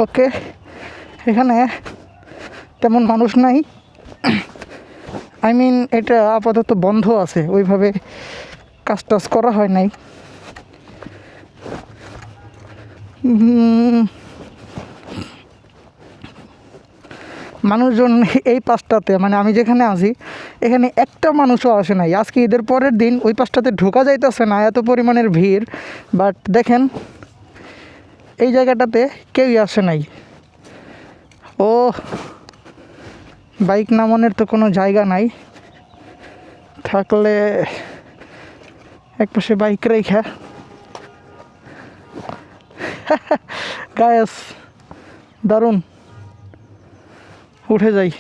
ওকে, এখানে তেমন মানুষ নাই। আই মিন এটা আপাতত বন্ধ আছে, ওইভাবে কাজ টাজ করা হয় নাই। মানুষজন এই পাশটাতে, মানে আমি যেখানে আছি এখানে একটা মানুষও আসে নাই। আজকে ঈদের পরের দিন ওই পাশটাতে ঢোকা যাইতেছে না, এত পরিমাণের ভিড়। বাট দেখেন এই জায়গাটাতে কেউই আসে নাই। ও, বাইক নামানোর তো কোনো জায়গা নাই, থাকলে এক পাশে বাইক রেখা। গায়েস দারুণ, উঠে যাই।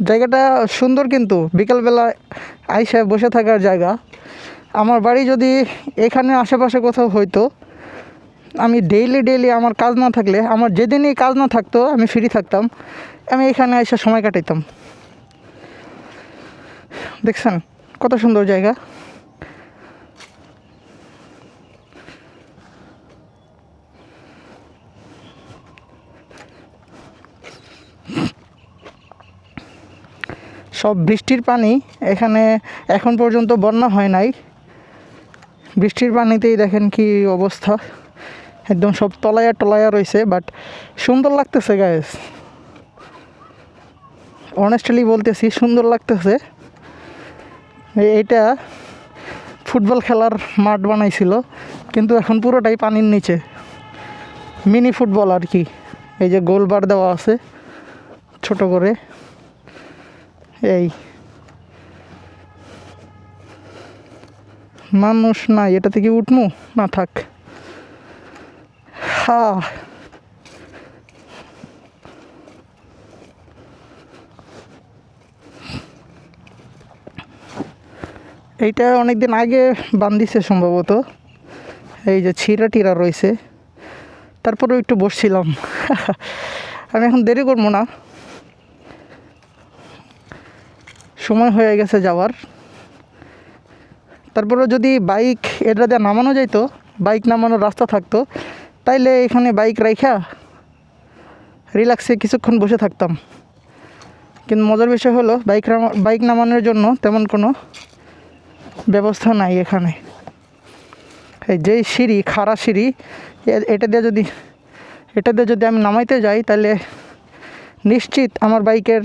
জায়গাটা সুন্দর, কিন্তু বিকালবেলা আইসা বসে থাকার জায়গা। আমার বাড়ি যদি এখানে আশেপাশে কোথাও হইতো, আমি ডেইলি আমার কাজ না থাকলে, আমার যেদিনই কাজ না থাকতো আমি ফ্রি থাকতাম, আমি এখানে এসে সময় কাটাইতাম। দেখছেন কত সুন্দর জায়গা। সব বৃষ্টির পানি, এখানে এখন পর্যন্ত বন্যা হয় নাই। বৃষ্টির পানিতেই দেখেন কি অবস্থা, একদম সব তলায়া রয়েছে। বাট সুন্দর লাগতেছে গাইস, অনেস্টলি বলতেছি সুন্দর লাগতেছে। এইটা ফুটবল খেলার মাঠ বানাইছিল, কিন্তু এখন পুরোটাই পানির নিচে, মিনি ফুটবল আর কি। এই যে গোল বার দেওয়া আছে ছোট করে। এই মানুষ নাই, এটা থেকে উঠমু না, থাক। হ্যাঁ, এইটা অনেকদিন আগে বান্ধিছে সম্ভবত। এই যে ছিঁড়া টিরা রয়েছে, তারপরেও একটু বসছিলাম। আমি এখন দেরি করবো না, সময় হয়ে গেছে যাওয়ার। তারপরে যদি বাইক এটা দিয়ে নামানো যাইতো, বাইক নামানোর রাস্তা থাকতো, তাইলে এখানে বাইক রাইখা রিল্যাক্সে কিছুক্ষণ বসে থাকতাম। কিন্তু মজার বিষয় হলো বাইক নামানোর জন্য তেমন কোনো ব্যবস্থা নাই এখানে। এই যেই সিঁড়ি, খাড়া সিঁড়ি, এটা দিয়ে যদি আমি নামাইতে যাই, তাহলে নিশ্চিত আমার বাইকের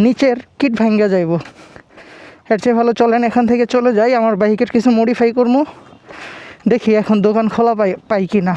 নিচের কিট ভাঙ্গা যাইব। এর চেয়ে ভালো চলেন এখান থেকে চলে যাই, আমার বাইকের কিছু মডিফাই করবো। দেখি এখন দোকান খোলা পাই কি না।